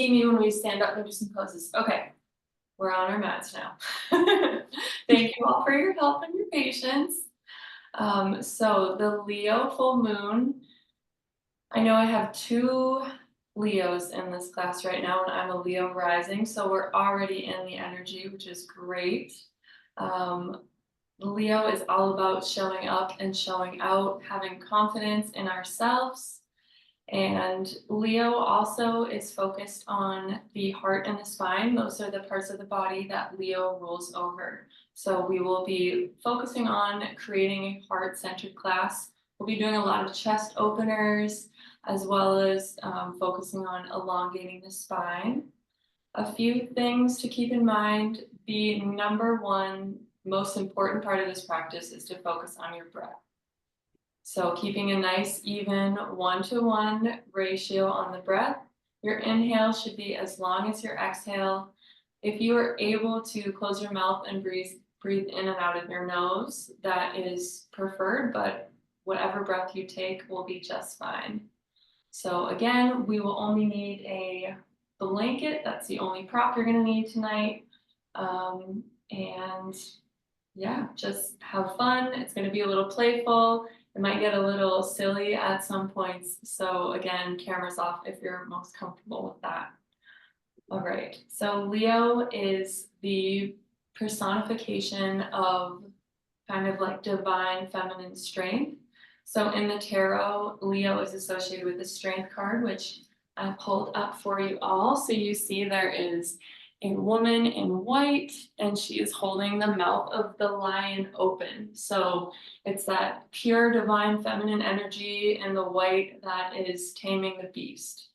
See me when we stand up and do some poses. Okay, we're on our mats now. Thank you all for your help and your patience. So the Leo full moon, I know I have two Leos in this class right now, and I'm a Leo rising, so we're already in the energy, which is great. Leo is all about showing up and showing out, having confidence in ourselves. And Leo also is focused on the heart and the spine. Those are the parts of the body that Leo rules over. So we will be focusing on creating a heart-centered class. We'll be doing a lot of chest openers, as well as focusing on elongating the spine. A few things to keep in mind. The number one most important part of this practice is to focus on your breath. So keeping a nice even 1-to-1 ratio on the breath. Your inhale should be as long as your exhale. If you are able to close your mouth and breathe in and out of your nose, that is preferred, but whatever breath you take will be just fine. So again, we will only need a blanket. That's the only prop you're gonna need tonight. And yeah, just have fun. It's gonna be a little playful. It might get a little silly at some points. So again, cameras off if you're most comfortable with that. All right, so Leo is the personification of kind of like divine feminine strength. So in the tarot, Leo is associated with the strength card, which I pulled up for you all. So you see there is a woman in white, and she is holding the mouth of the lion open. So it's that pure divine feminine energy in the white that is taming the beast.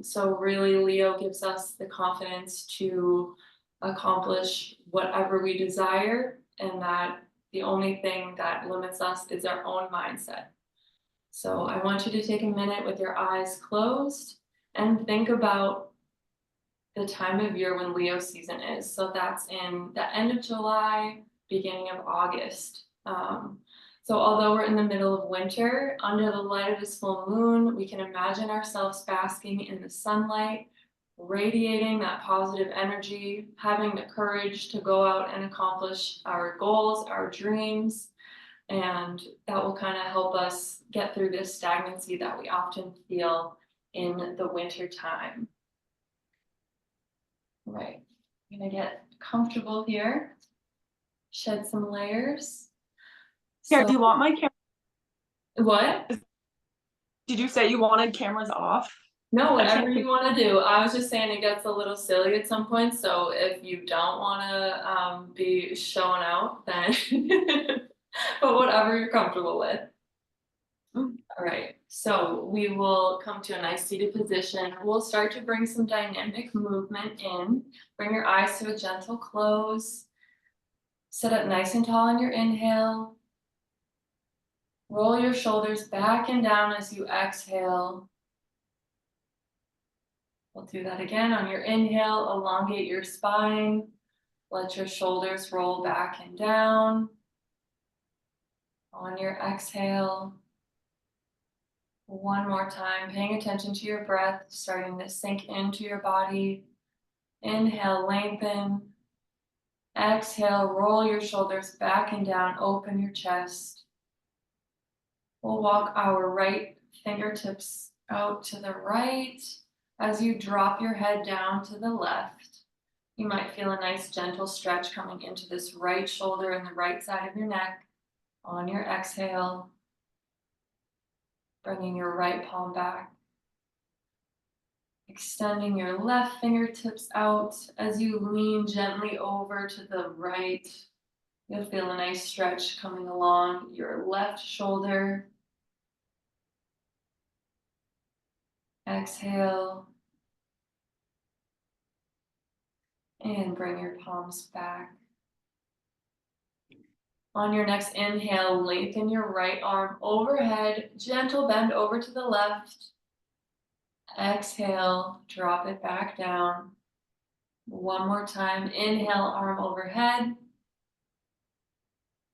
So really Leo gives us the confidence to accomplish whatever we desire, and that the only thing that limits us is our own mindset. So I want you to take a minute with your eyes closed and think about the time of year when Leo season is. So that's in the end of July, beginning of August. So although we're in the middle of winter, under the light of this full moon, we can imagine ourselves basking in the sunlight, radiating that positive energy, having the courage to go out and accomplish our goals, our dreams, and that will kind of help us get through this stagnancy that we often feel in the winter time. Right, I'm gonna get comfortable here, shed some layers. Here, So, do you want my camera? what? Did you say you wanted cameras off? No, whatever you want to do. I was just saying it gets a little silly at some point. So if you don't want to be showing out, then but whatever you're comfortable with. All right, so we will come to a nice seated position. We'll start to bring some dynamic movement in. Bring your eyes to a gentle close. Sit up nice and tall on your inhale. Roll your shoulders back and down as you exhale. We'll do that again on your inhale. Elongate your spine. Let your shoulders roll back and down. On your exhale. One more time, paying attention to your breath, starting to sink into your body. Inhale, lengthen. Exhale, roll your shoulders back and down, open your chest. We'll walk our right fingertips out to the right as you drop your head down to the left. You might feel a nice gentle stretch coming into this right shoulder and the right side of your neck. On your exhale, bringing your right palm back. Extending your left fingertips out as you lean gently over to the right. You'll feel a nice stretch coming along your left shoulder. Exhale. And bring your palms back. On your next inhale, lengthen your right arm overhead, gentle bend over to the left. Exhale, drop it back down. One more time, inhale, arm overhead.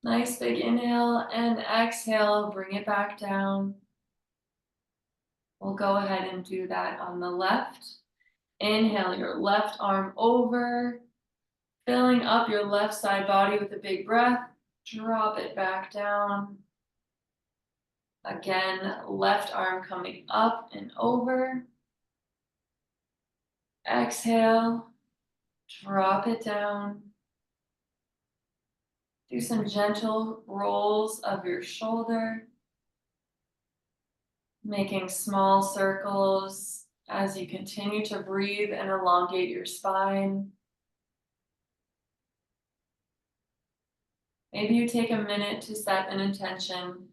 Nice big inhale, and exhale, bring it back down. We'll go ahead and do that on the left. Inhale your left arm over, filling up your left side body with a big breath. Drop it back down. Again, left arm coming up and over. Exhale, drop it down. Do some gentle rolls of your shoulder, making small circles as you continue to breathe and elongate your spine. Maybe you take a minute to set an intention,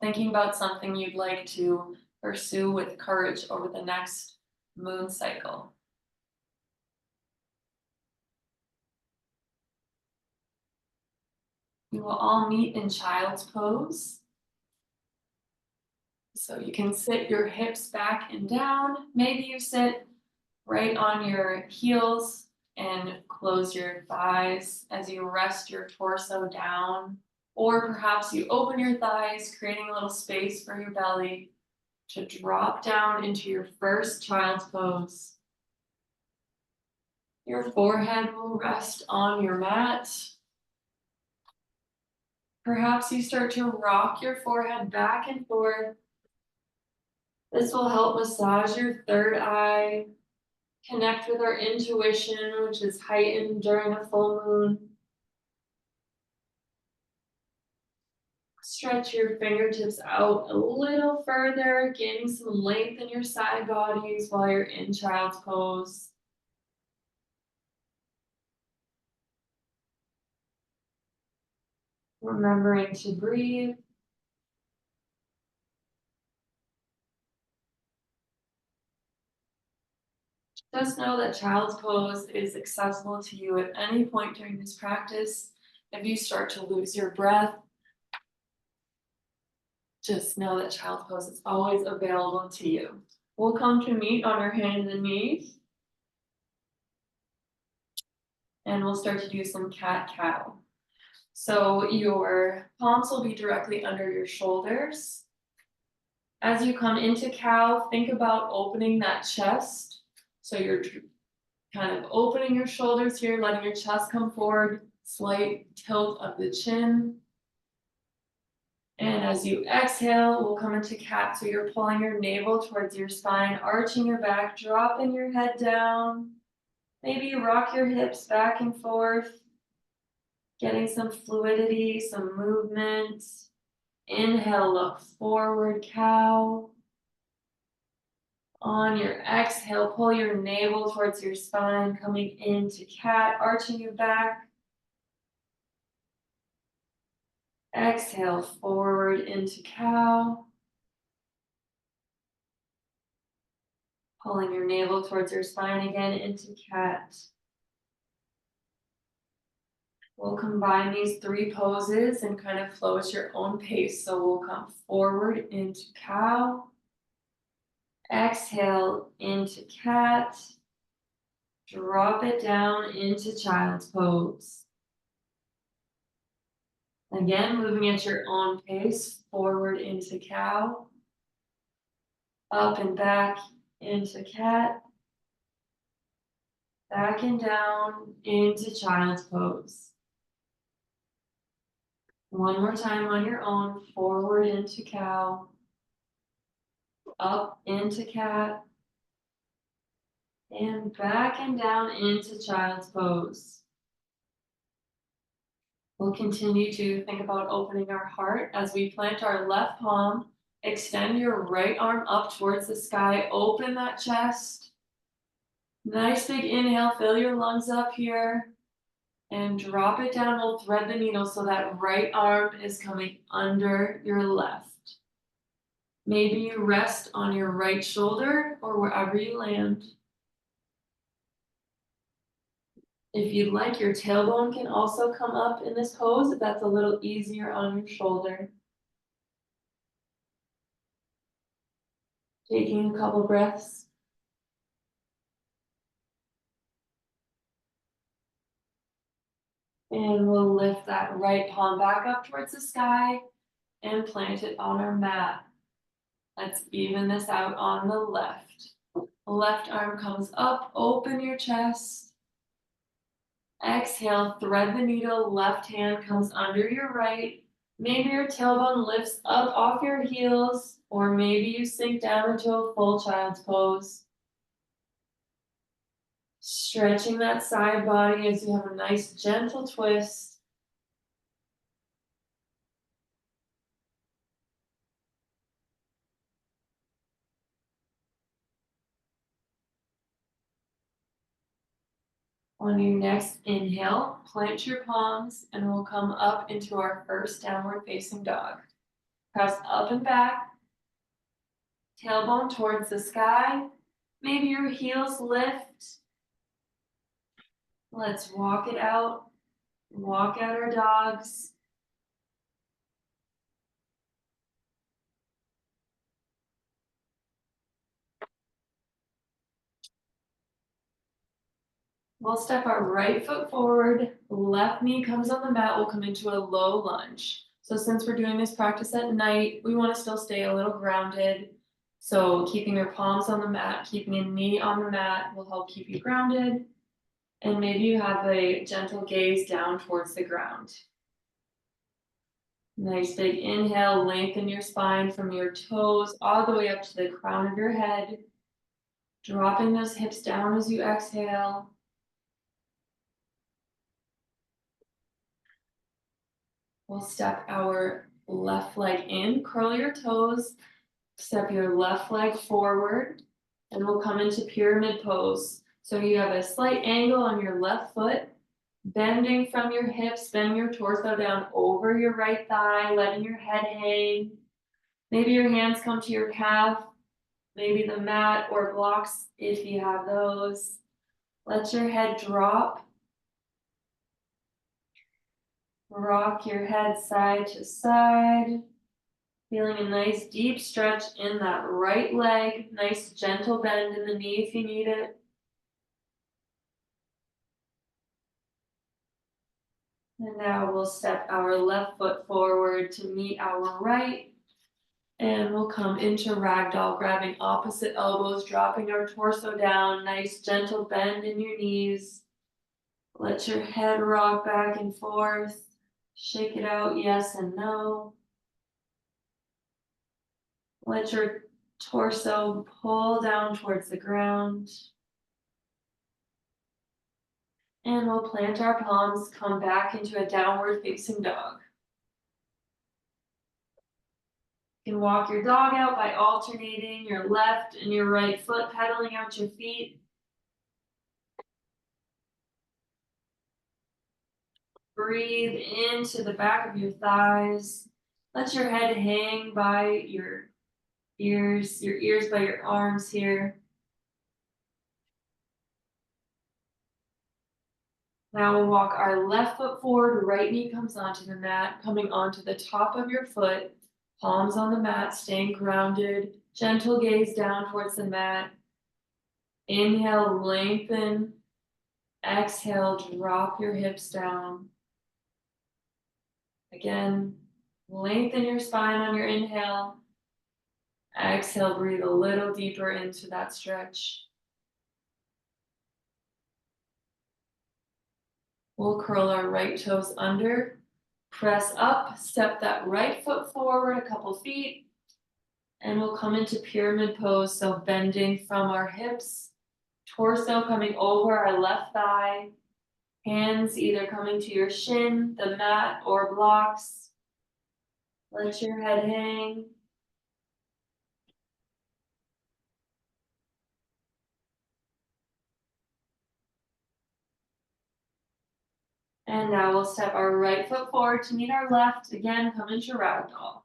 thinking about something you'd like to pursue with courage over the next moon cycle. We will all meet in child's pose. So you can sit your hips back and down. Maybe you sit right on your heels and close your thighs as you rest your torso down. Or perhaps you open your thighs, creating a little space for your belly to drop down into your first child's pose. Your forehead will rest on your mat. Perhaps you start to rock your forehead back and forth. This will help massage your third eye, connect with our intuition, which is heightened during a full moon. Stretch your fingertips out a little further, gaining some length in your side bodies while you're in child's pose. Remembering to breathe. Just know that child's pose is accessible to you at any point during this practice. If you start to lose your breath, just know that child's pose is always available to you. We'll come to meet on our hands and knees. And we'll start to do some cat-cow. So your palms will be directly under your shoulders. As you come into cow, think about opening that chest. So you're kind of opening your shoulders here, letting your chest come forward, slight tilt of the chin. And as you exhale, we'll come into cat. So you're pulling your navel towards your spine, arching your back, dropping your head down. Maybe you rock your hips back and forth, getting some fluidity, some movement. Inhale, look forward, cow. On your exhale, pull your navel towards your spine, coming into cat, arching your back. Exhale, forward into cow. Pulling your navel towards your spine again into cat. We'll combine these three poses and kind of flow at your own pace. So we'll come forward into cow. Exhale into cat. Drop it down into child's pose. Again, moving at your own pace, forward into cow. Up and back into cat. Back and down into child's pose. One more time on your own, forward into cow. Up into cat. And back and down into child's pose. We'll continue to think about opening our heart as we plant our left palm. Extend your right arm up towards the sky. Open that chest. Nice big inhale. Fill your lungs up here. And drop it down. We'll thread the needle so that right arm is coming under your left. Maybe you rest on your right shoulder or wherever you land. If you'd like, your tailbone can also come up in this pose if that's a little easier on your shoulder. Taking a couple breaths. And we'll lift that right palm back up towards the sky and plant it on our mat. Let's even this out on the left. Left arm comes up, open your chest. Exhale, thread the needle, left hand comes under your right. Maybe your tailbone lifts up off your heels, or maybe you sink down into a full child's pose. Stretching that side body as you have a nice gentle twist. On your next inhale, plant your palms and we'll come up into our first downward facing dog. Press up and back, tailbone towards the sky. Maybe your heels lift. Let's walk it out. Walk out our dogs. We'll step our right foot forward, left knee comes on the mat, we'll come into a low lunge. So since we're doing this practice at night, we want to still stay a little grounded. So keeping your palms on the mat, keeping a knee on the mat will help keep you grounded. And maybe you have a gentle gaze down towards the ground. Nice big inhale, lengthen your spine from your toes all the way up to the crown of your head. Dropping those hips down as you exhale. We'll step our left leg in, curl your toes, step your left leg forward, and we'll come into pyramid pose. So you have a slight angle on your left foot, bending from your hips, bending your torso down over your right thigh, letting your head hang. Maybe your hands come to your calf, maybe the mat or blocks if you have those. Let your head drop. Rock your head side to side. Feeling a nice deep stretch in that right leg. Nice gentle bend in the knee if you need it. And now we'll step our left foot forward to meet our right. And we'll come into ragdoll, grabbing opposite elbows, dropping our torso down. Nice gentle bend in your knees. Let your head rock back and forth. Shake it out, yes and no. Let your torso pull down towards the ground. And we'll plant our palms, come back into a downward facing dog. You can walk your dog out by alternating your left and your right foot, pedaling out your feet. Breathe into the back of your thighs. Let your head hang by your ears by your arms here. Now we'll walk our left foot forward, right knee comes onto the mat, coming onto the top of your foot, palms on the mat, staying grounded, gentle gaze down towards the mat. Inhale, lengthen. Exhale, drop your hips down. Again, lengthen your spine on your inhale. Exhale, breathe a little deeper into that stretch. We'll curl our right toes under, press up, step that right foot forward a couple feet, and we'll come into pyramid pose, so bending from our hips, torso coming over our left thigh, hands either coming to your shin, the mat, or blocks. Let your head hang. And now we'll step our right foot forward to meet our left. Again, come into ragdoll.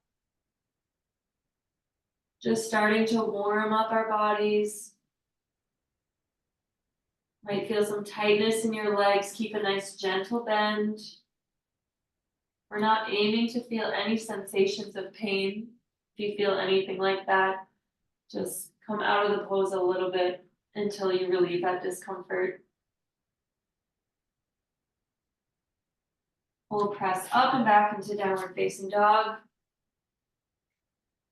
Just starting to warm up our bodies. Might feel some tightness in your legs. Keep a nice gentle bend. We're not aiming to feel any sensations of pain. If you feel anything like that, just come out of the pose a little bit until you relieve that discomfort. We'll press up and back into downward facing dog.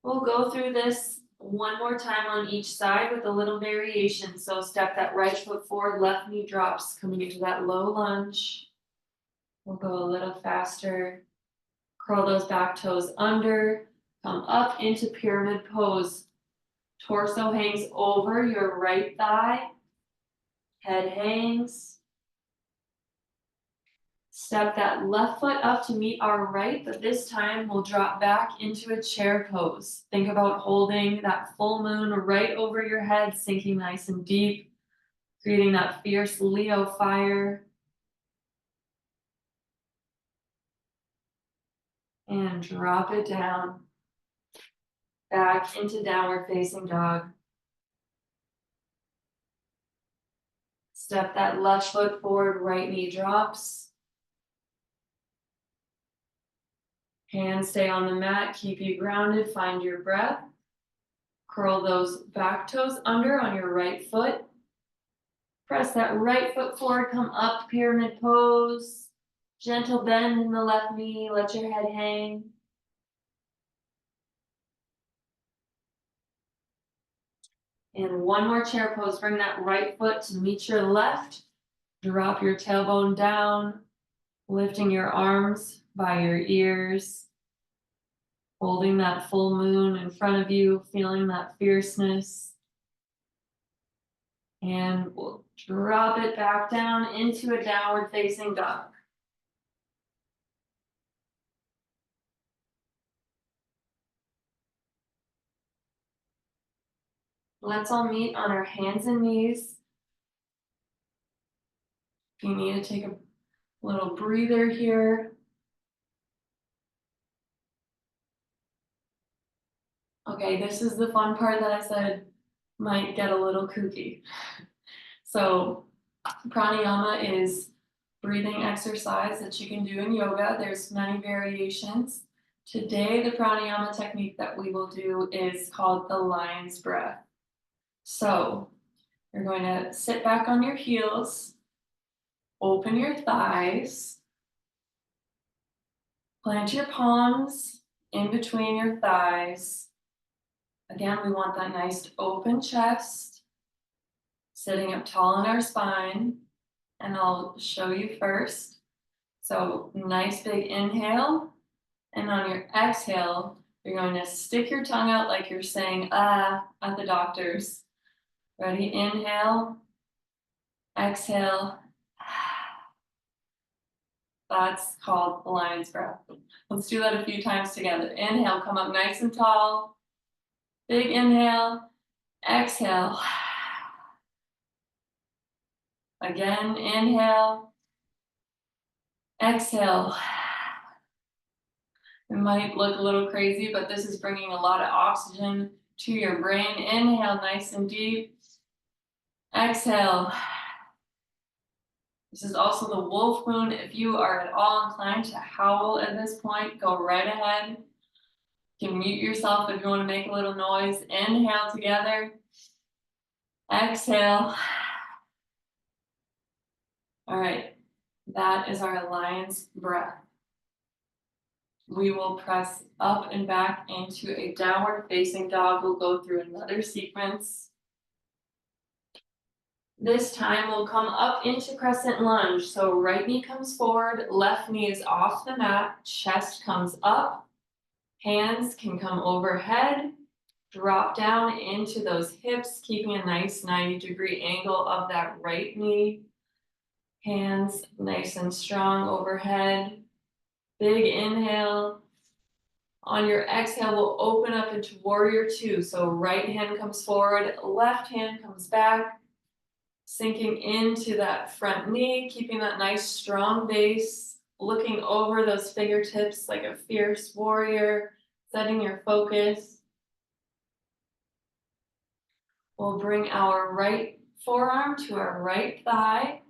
We'll go through this one more time on each side with a little variation. So step that right foot forward, left knee drops, coming into that low lunge. We'll go a little faster. Curl those back toes under, come up into pyramid pose. Torso hangs over your right thigh, head hangs. Step that left foot up to meet our right, but this time we'll drop back into a chair pose. Think about holding that full moon right over your head, sinking nice and deep, creating that fierce Leo fire. And drop it down, back into downward facing dog. Step that left foot forward, right knee drops. Hands stay on the mat, keep you grounded, find your breath. Curl those back toes under on your right foot. Press that right foot forward, come up, pyramid pose. Gentle bend in the left knee, let your head hang. And one more chair pose, bring that right foot to meet your left. Drop your tailbone down, lifting your arms by your ears. Holding that full moon in front of you, feeling that fierceness. And we'll drop it back down into a downward facing dog. Let's all meet on our hands and knees. If you need to take a little breather here. Okay, this is the fun part that I said might get a little kooky. So pranayama is breathing exercise that you can do in yoga. There's many variations. Today, the pranayama technique that we will do is called the lion's breath. So you're going to sit back on your heels, open your thighs, plant your palms in between your thighs. Again, we want that nice open chest, sitting up tall in our spine, and I'll show you first. So nice big inhale, and on your exhale, you're going to stick your tongue out like you're saying ah at the doctors. Ready? Inhale, exhale. That's called the lion's breath. Let's do that a few times together. Inhale, come up nice and tall. Big inhale, exhale. Again, inhale, exhale. It might look a little crazy, but this is bringing a lot of oxygen to your brain. Inhale, nice and deep. Exhale. This is also the wolf moon. If you are at all inclined to howl at this point, go right ahead. You can mute yourself if you want to make a little noise. Inhale together. Exhale. All right, that is our lion's breath. We will press up and back into a downward facing dog. We'll go through another sequence. This time we'll come up into crescent lunge. So right knee comes forward, left knee is off the mat, chest comes up, hands can come overhead, drop down into those hips, keeping a nice 90-degree angle of that right knee. Hands nice and strong overhead. Big inhale. On your exhale, we'll open up into warrior two. So right hand comes forward, left hand comes back. Sinking into that front knee, keeping that nice strong base, looking over those fingertips like a fierce warrior, setting your focus. We'll bring our right forearm to our right thigh,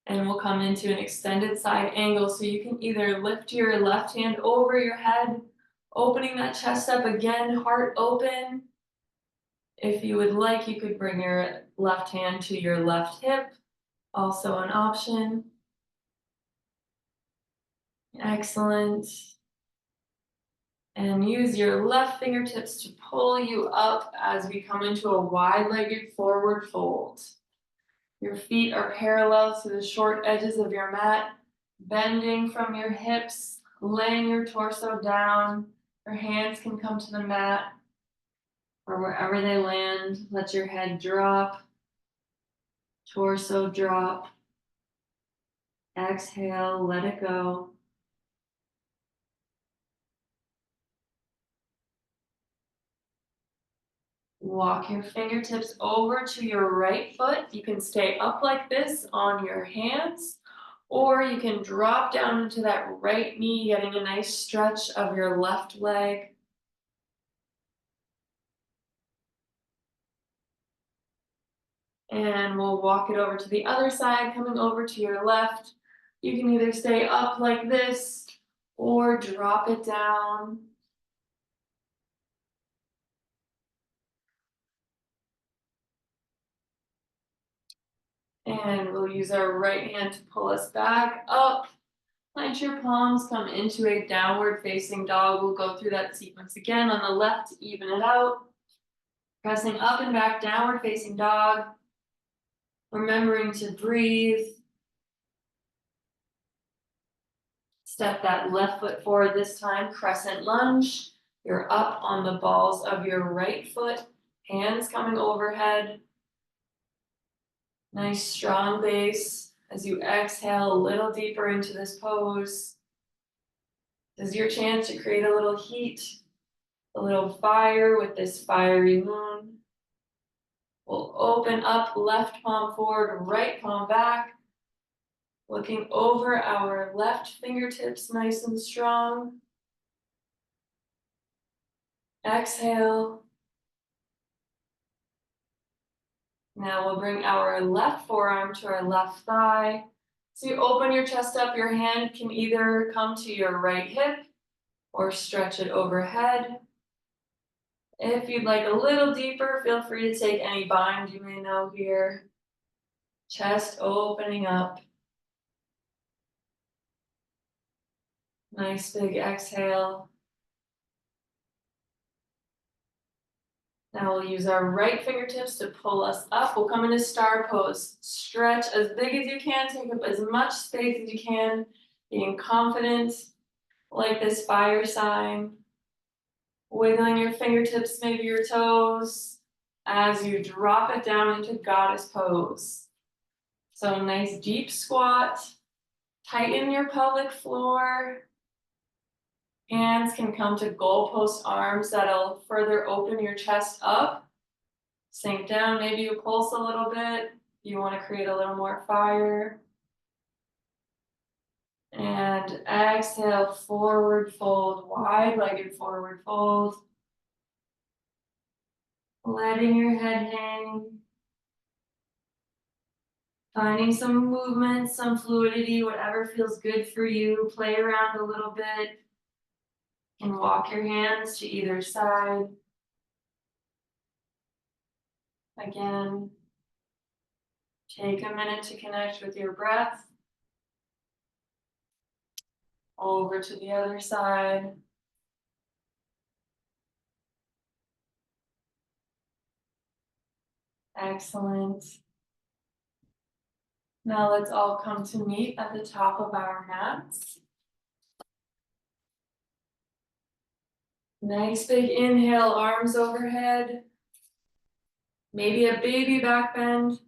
and we'll come into an extended side angle. So you can either lift your left hand over your head, opening that chest up again, heart open. If you would like, you could bring your left hand to your left hip, also an option. Excellent. And use your left fingertips to pull you up as we come into a wide-legged forward fold. Your feet are parallel to the short edges of your mat, bending from your hips, laying your torso down. Your hands can come to the mat or wherever they land. Let your head drop, torso drop. Exhale, let it go. Walk your fingertips over to your right foot. You can stay up like this on your hands, or you can drop down into that right knee, getting a nice stretch of your left leg. And we'll walk it over to the other side, coming over to your left. You can either stay up like this or drop it down. And we'll use our right hand to pull us back up. Plant your palms, come into a downward facing dog. We'll go through that sequence again on the left to even it out. Pressing up and back, downward facing dog. Remembering to breathe. Step that left foot forward this time, crescent lunge. You're up on the balls of your right foot, hands coming overhead. Nice strong base. As you exhale a little deeper into this pose. This is your chance to create a little heat, a little fire with this fiery moon. We'll open up, left palm forward, right palm back. Looking over our left fingertips nice and strong. Exhale. Now we'll bring our left forearm to our left thigh. So you open your chest up, your hand can either come to your right hip or stretch it overhead. If you'd like a little deeper, feel free to take any bind you may know here. Chest opening up. Nice big exhale. Now we'll use our right fingertips to pull us up. We'll come into star pose. Stretch as big as you can, take up as much space as you can, being confident, like this fire sign. Wiggling your fingertips, maybe your toes, as you drop it down into goddess pose. So nice deep squat. Tighten your pelvic floor. Hands can come to goalpost arms that'll further open your chest up. Sink down, maybe you pulse a little bit. You want to create a little more fire. And exhale, forward fold, wide-legged forward fold. Letting your head hang. Finding some movement, some fluidity, whatever feels good for you. Play around a little bit. And walk your hands to either side. Again, take a minute to connect with your breath. Over to the other side. Excellent. Now let's all come to meet at the top of our mats. Nice big inhale, arms overhead. Maybe a baby back bend.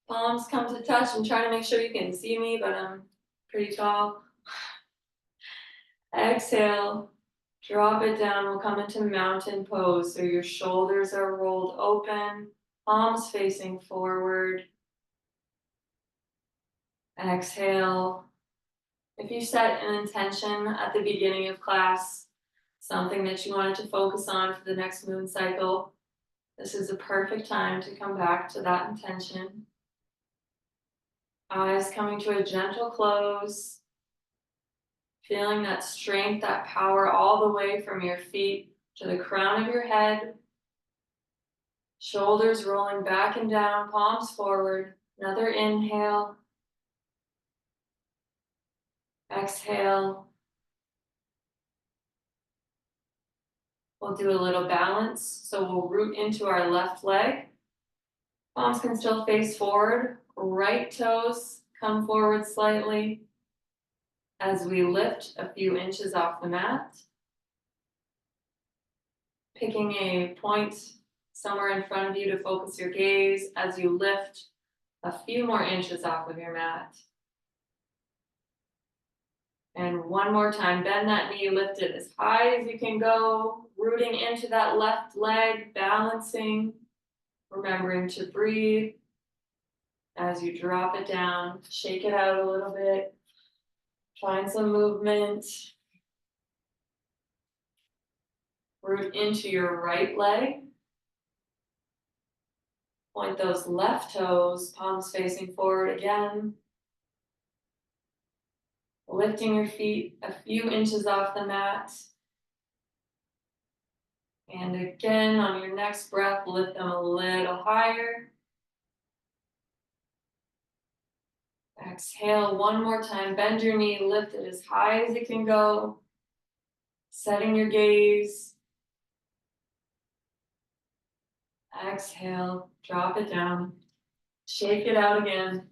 Palms come to touch. I'm trying to make sure you can see me, but I'm pretty tall. Exhale, drop it down. We'll come into mountain pose. So your shoulders are rolled open, palms facing forward. Exhale. If you set an intention at the beginning of class, something that you wanted to focus on for the next moon cycle, this is a perfect time to come back to that intention. Eyes coming to a gentle close. Feeling that strength, that power all the way from your feet to the crown of your head. Shoulders rolling back and down, palms forward. Another inhale. Exhale. We'll do a little balance, so we'll root into our left leg. Palms can still face forward, right toes come forward slightly as we lift a few inches off the mat. Picking a point somewhere in front of you to focus your gaze as you lift a few more inches off of your mat. And one more time, bend that knee, lift it as high as you can go, rooting into that left leg, balancing, remembering to breathe as you drop it down, shake it out a little bit, find some movement. Root into your right leg. Point those left toes, palms facing forward again. Lifting your feet a few inches off the mat. And again, on your next breath, lift them a little higher. Exhale one more time, bend your knee, lift it as high as it can go. Setting your gaze. Exhale, drop it down. Shake it out again.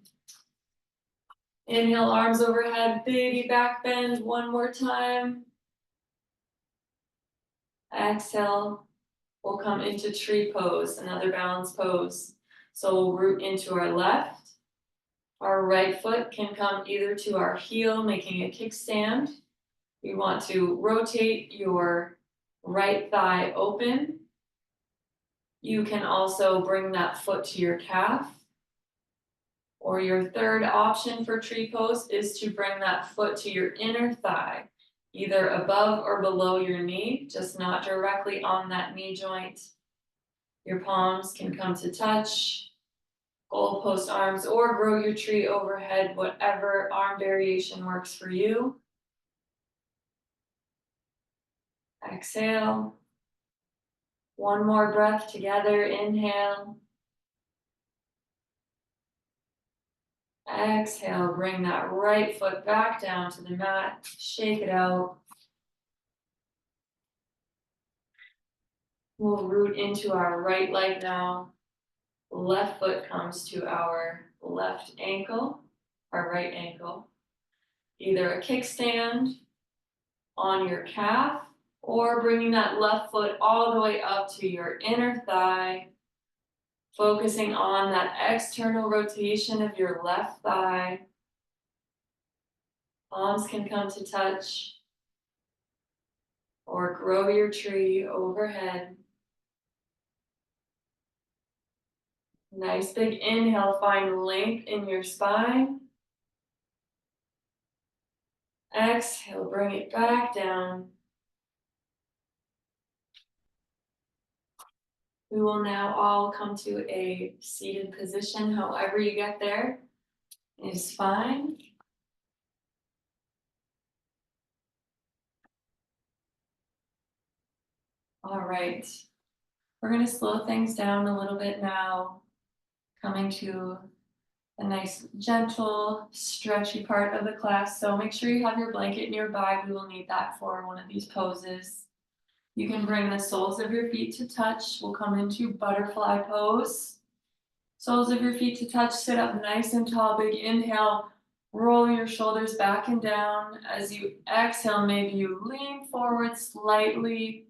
Inhale, arms overhead, baby back bend one more time. Exhale, we'll come into tree pose, another balanced pose. So we'll root into our left. Our right foot can come either to our heel, making a kickstand. You want to rotate your right thigh open. You can also bring that foot to your calf. Or your third option for tree pose is to bring that foot to your inner thigh, either above or below your knee, just not directly on that knee joint. Your palms can come to touch, goalpost arms, or grow your tree overhead, whatever arm variation works for you. Exhale. One more breath together, inhale. Exhale, bring that right foot back down to the mat, shake it out. We'll root into our right leg now. Left foot comes to our left ankle, our right ankle. Either a kickstand on your calf or bringing that left foot all the way up to your inner thigh. Focusing on that external rotation of your left thigh. Palms can come to touch or grow your tree overhead. Nice big inhale, find length in your spine. Exhale, bring it back down. We will now all come to a seated position. However you get there is fine. All right, we're going to slow things down a little bit now, coming to a nice, gentle, stretchy part of the class. So make sure you have your blanket nearby. We will need that for one of these poses. You can bring the soles of your feet to touch. We'll come into butterfly pose. Soles of your feet to touch, sit up nice and tall, big inhale, roll your shoulders back and down. As you exhale, maybe you lean forward slightly.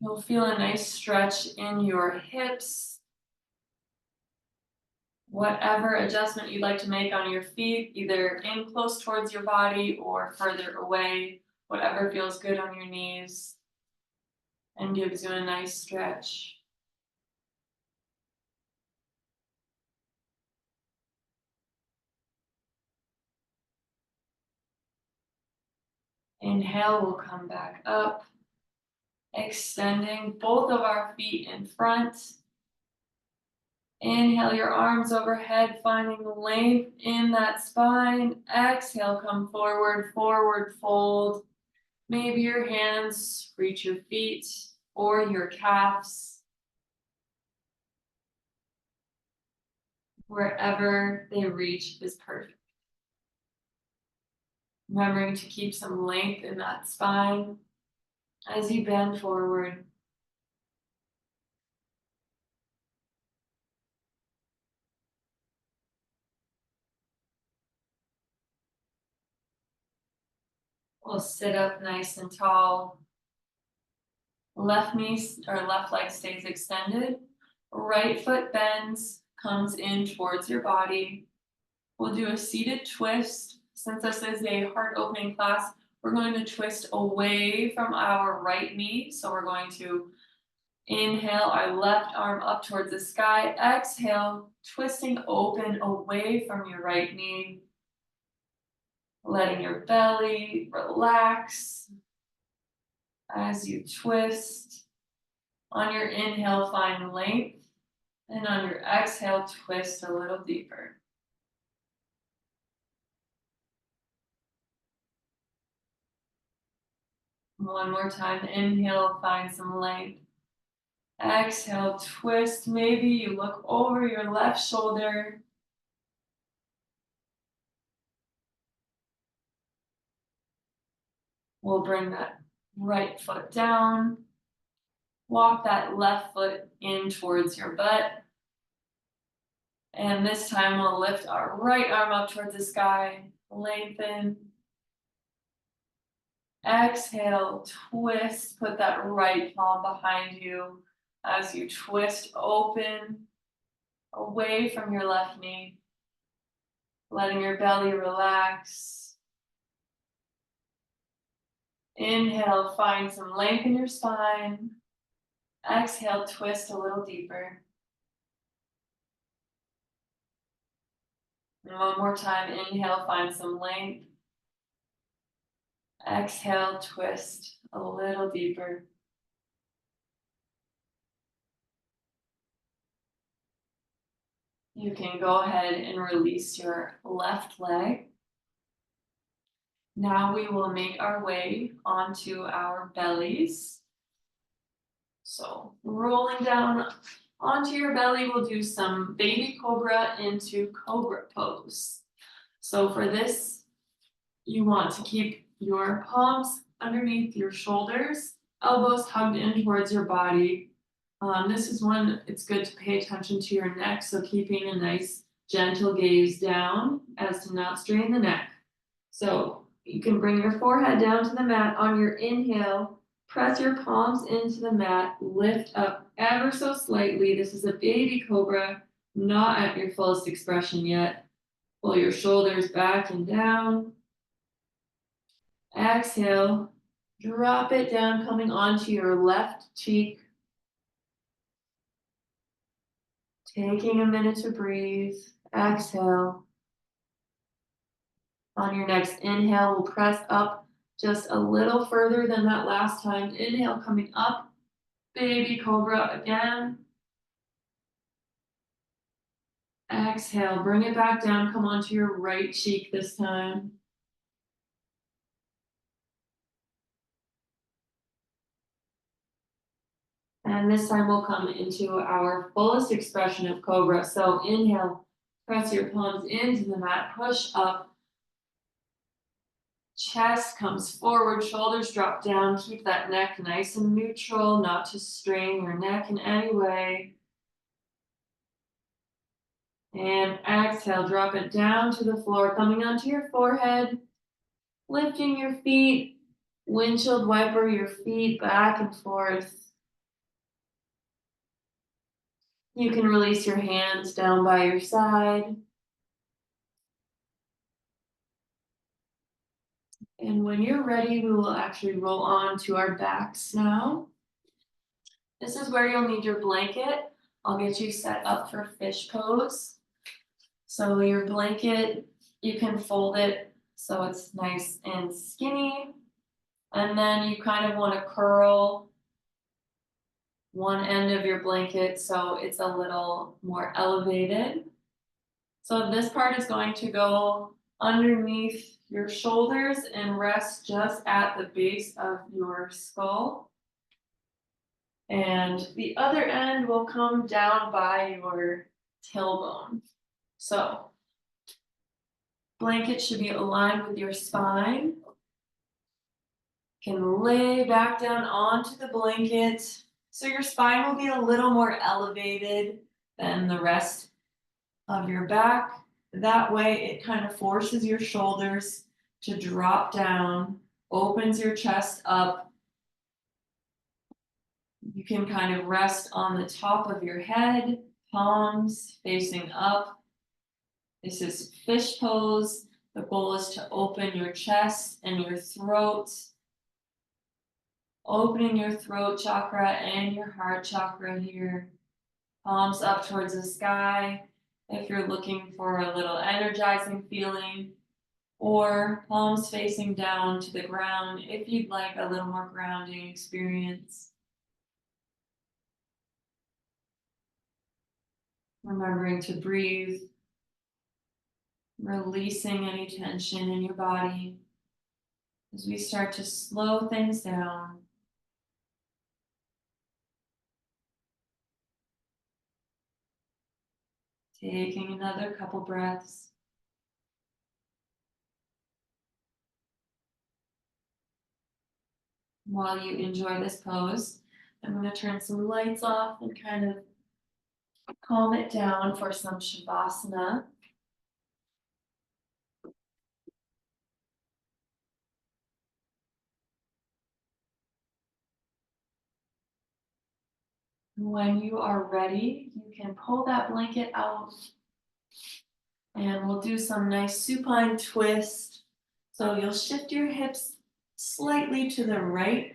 You'll feel a nice stretch in your hips. Whatever adjustment you'd like to make on your feet, either in close towards your body or further away, whatever feels good on your knees and gives you a nice stretch. Inhale, we'll come back up, extending both of our feet in front. Inhale your arms overhead, finding length in that spine. Exhale, come forward, forward fold. Maybe your hands reach your feet or your calves. Wherever they reach is perfect. Remembering to keep some length in that spine. As you bend forward, we'll sit up nice and tall. Left knee or left leg stays extended. Right foot bends, comes in towards your body. We'll do a seated twist. Since this is a heart opening class, we're going to twist away from our right knee. So we're going to inhale our left arm up towards the sky. Exhale, twisting open away from your right knee. Letting your belly relax as you twist. On your inhale, find length. And on your exhale, twist a little deeper. One more time, inhale, find some length. Exhale, twist. Maybe you look over your left shoulder. We'll bring that right foot down. Walk that left foot in towards your butt. And this time we'll lift our right arm up towards the sky. Lengthen. Exhale, twist. Put that right palm behind you as you twist open away from your left knee. Letting your belly relax. Inhale, find some length in your spine. Exhale, twist a little deeper. And one more time, inhale, find some length. Exhale, twist a little deeper. You can go ahead and release your left leg. Now we will make our way onto our bellies. So rolling down onto your belly, we'll do some baby cobra into cobra pose. So for this, you want to keep your palms underneath your shoulders, elbows hugged in towards your body. This is when it's good to pay attention to your neck, so keeping a nice gentle gaze down as to not strain the neck. So you can bring your forehead down to the mat. On your inhale, press your palms into the mat, lift up ever so slightly. This is a baby cobra, not at your fullest expression yet. Pull your shoulders back and down. Exhale, drop it down, coming onto your left cheek. Taking a minute to breathe. Exhale. On your next inhale, we'll press up just a little further than that last time. Inhale, coming up. Baby cobra again. Exhale, bring it back down. Come onto your right cheek this time. And this time we'll come into our fullest expression of cobra. So inhale, press your palms into the mat, push up. Chest comes forward, shoulders drop down. Keep that neck nice and neutral, not to strain your neck in any way. And exhale, drop it down to the floor, coming onto your forehead, lifting your feet, windshield wiper your feet back and forth. You can release your hands down by your side. And when you're ready, we will actually roll on to our backs now. This is where you'll need your blanket. I'll get you set up for fish pose. So your blanket, you can fold it so it's nice and skinny. And then you kind of want to curl one end of your blanket so it's a little more elevated. So this part is going to go underneath your shoulders and rest just at the base of your skull. And the other end will come down by your tailbone. So blanket should be aligned with your spine. Can lay back down onto the blanket. So your spine will be a little more elevated than the rest of your back. That way it kind of forces your shoulders to drop down, opens your chest up. You can kind of rest on the top of your head, palms facing up. This is fish pose. The goal is to open your chest and your throat. Opening your throat chakra and your heart chakra here. Palms up towards the sky if you're looking for a little energizing feeling, or palms facing down to the ground if you'd like a little more grounding experience. Remembering to breathe, releasing any tension in your body as we start to slow things down. Taking another couple breaths. While you enjoy this pose, I'm going to turn some lights off and kind of calm it down for some shavasana. When you are ready, you can pull that blanket out and we'll do some nice supine twist. So you'll shift your hips slightly to the right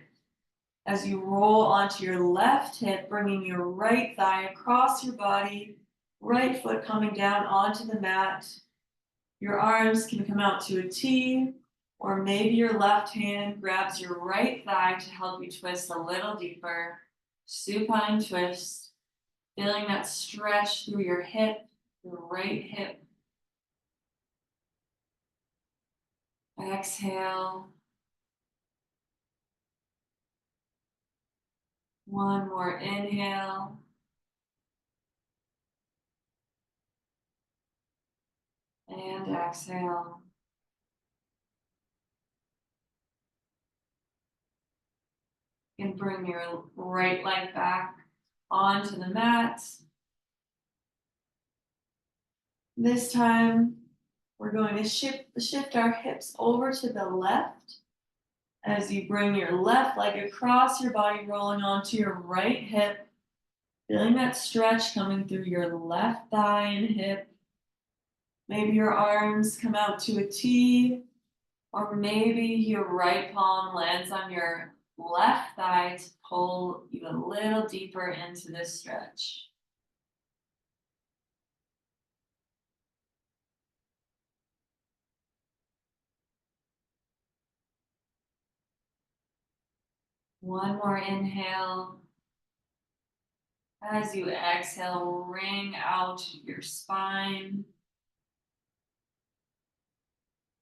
as you roll onto your left hip, bringing your right thigh across your body, right foot coming down onto the mat. Your arms can come out to a T, or maybe your left hand grabs your right thigh to help you twist a little deeper. Supine twist, feeling that stretch through your hip, your right hip. Exhale. One more inhale. And exhale. And bring your right leg back onto the mat. This time, we're going to shift our hips over to the left as you bring your left leg across your body, rolling onto your right hip, feeling that stretch coming through your left thigh and hip. Maybe your arms come out to a T, or maybe your right palm lands on your left thigh to pull you a little deeper into this stretch. One more inhale. As you exhale, wring out your spine.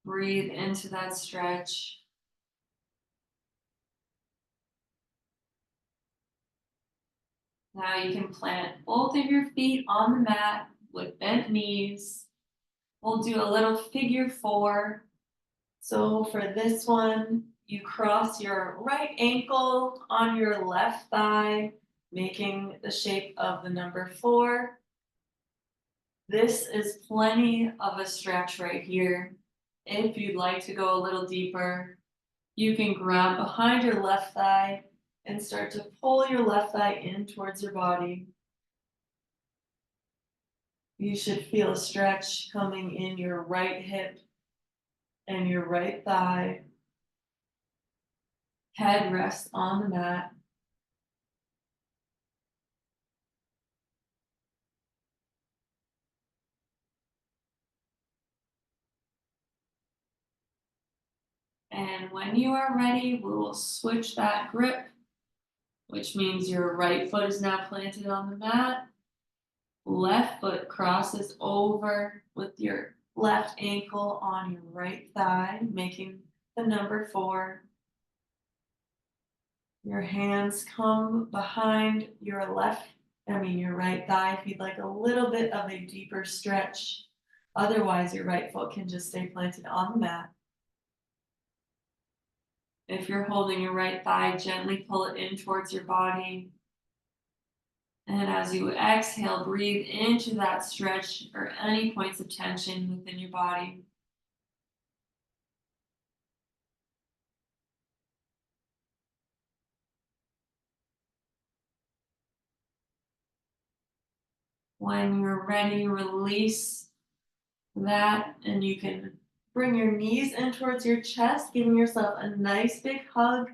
Breathe into that stretch. Now you can plant both of your feet on the mat with bent knees. We'll do a little figure four. So for this one, you cross your right ankle on your left thigh, making the shape of the number 4. This is plenty of a stretch right here. If you'd like to go a little deeper, you can grab behind your left thigh and start to pull your left thigh in towards your body. You should feel a stretch coming in your right hip and your right thigh. Head rests on the mat. And when you are ready, we will switch that grip, which means your right foot is now planted on the mat. Left foot crosses over with your left ankle on your right thigh, making the number 4. Your hands come behind your your right thigh if you'd like a little bit of a deeper stretch. Otherwise, your right foot can just stay planted on the mat. If you're holding your right thigh, gently pull it in towards your body. And as you exhale, breathe into that stretch or any points of tension within your body. When you're ready, release that, and you can bring your knees in towards your chest, giving yourself a nice big hug.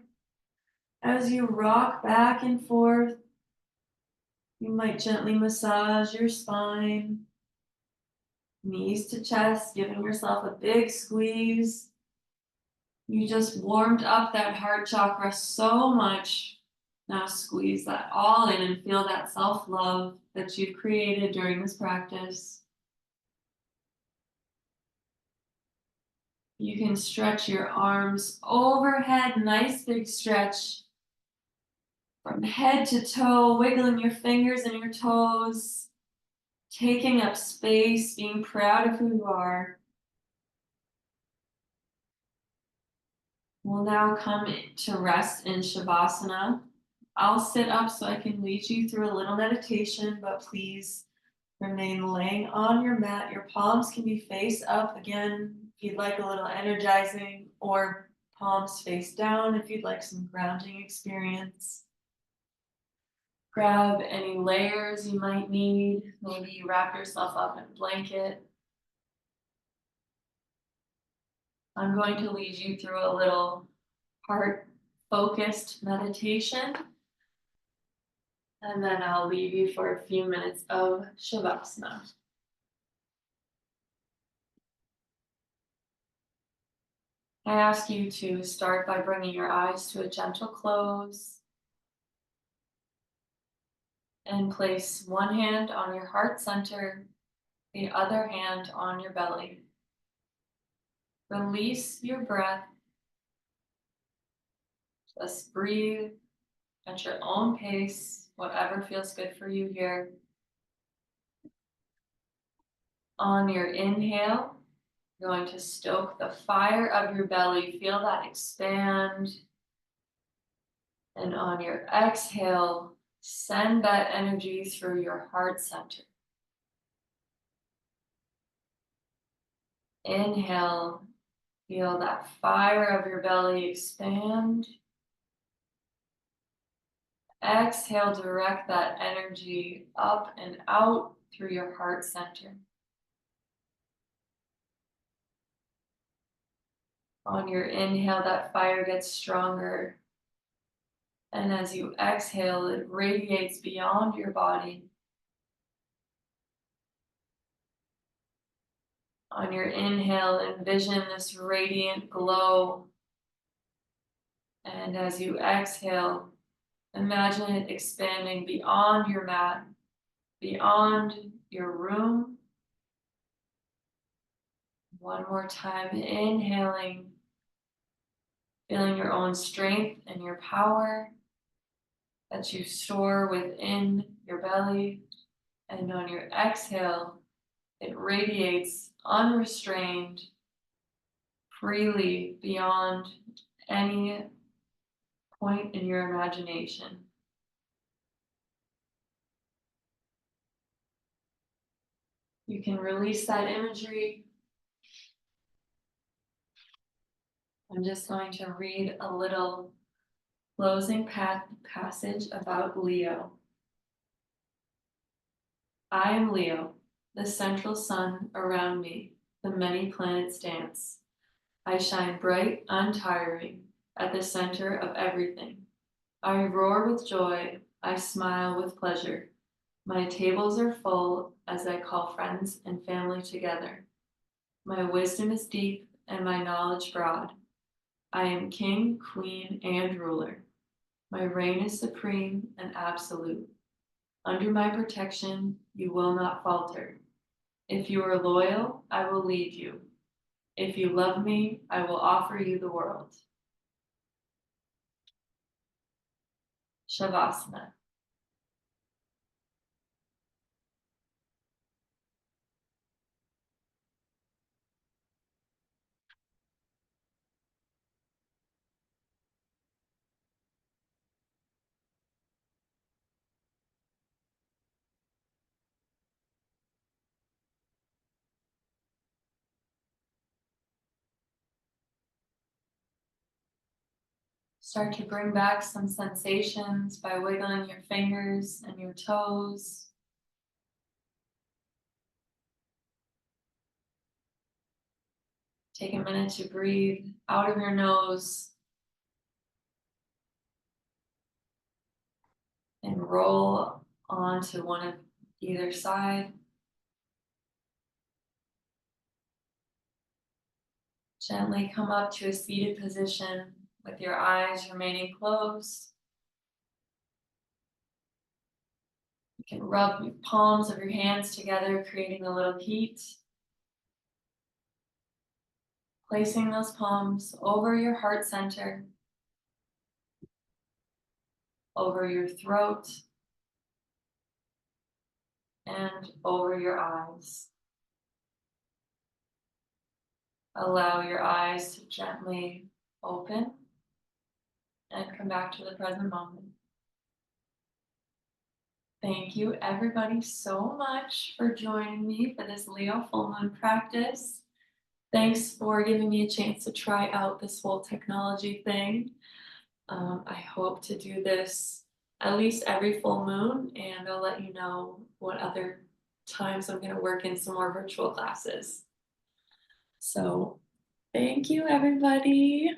As you rock back and forth, you might gently massage your spine, knees to chest, giving yourself a big squeeze. You just warmed up that heart chakra so much. Now squeeze that all in and feel that self-love that you've created during this practice. You can stretch your arms overhead, nice big stretch from head to toe, wiggling your fingers and your toes, taking up space, being proud of who you are. We'll now come to rest in Shavasana. I'll sit up so I can lead you through a little meditation, but please remain laying on your mat. Your palms can be face up again if you'd like a little energizing, or palms face down if you'd like some grounding experience. Grab any layers you might need. Maybe you wrap yourself up in a blanket. I'm going to lead you through a little heart-focused meditation, and then I'll leave you for a few minutes of Shavasana. I ask you to start by bringing your eyes to a gentle close and place one hand on your heart center, the other hand on your belly. Release your breath. Just breathe at your own pace, whatever feels good for you here. On your inhale, you're going to stoke the fire of your belly. Feel that expand. And on your exhale, send that energy through your heart center. Inhale, feel that fire of your belly expand. Exhale, direct that energy up and out through your heart center. On your inhale, that fire gets stronger. And as you exhale, it radiates beyond your body. On your inhale, envision this radiant glow. And as you exhale, imagine it expanding beyond your mat, beyond your room. One more time, inhaling, feeling your own strength and your power that you store within your belly. And on your exhale, it radiates unrestrained, freely beyond any point in your imagination. You can release that imagery. I'm just going to read a little closing passage about Leo. I am Leo, the central sun around me, the many planets dance. I shine bright, untiring, at the center of everything. I roar with joy, I smile with pleasure. My tables are full as I call friends and family together. My wisdom is deep and my knowledge broad. I am king, queen, and ruler. My reign is supreme and absolute. Under my protection, you will not falter. If you are loyal, I will lead you. If you love me, I will offer you the world. Shavasana. Start to bring back some sensations by wiggling your fingers and your toes. Take a minute to breathe out of your nose and roll onto one of either side. Gently come up to a seated position with your eyes remaining closed. You can rub the palms of your hands together, creating a little heat. Placing those palms over your heart center, over your throat, and over your eyes. Allow your eyes to gently open and come back to the present moment. Thank you everybody so much for joining me for this Leo full moon practice. Thanks for giving me a chance to try out this whole technology thing. I hope to do this at least every full moon, and I'll let you know what other times I'm going to work in some more virtual classes. So thank you everybody.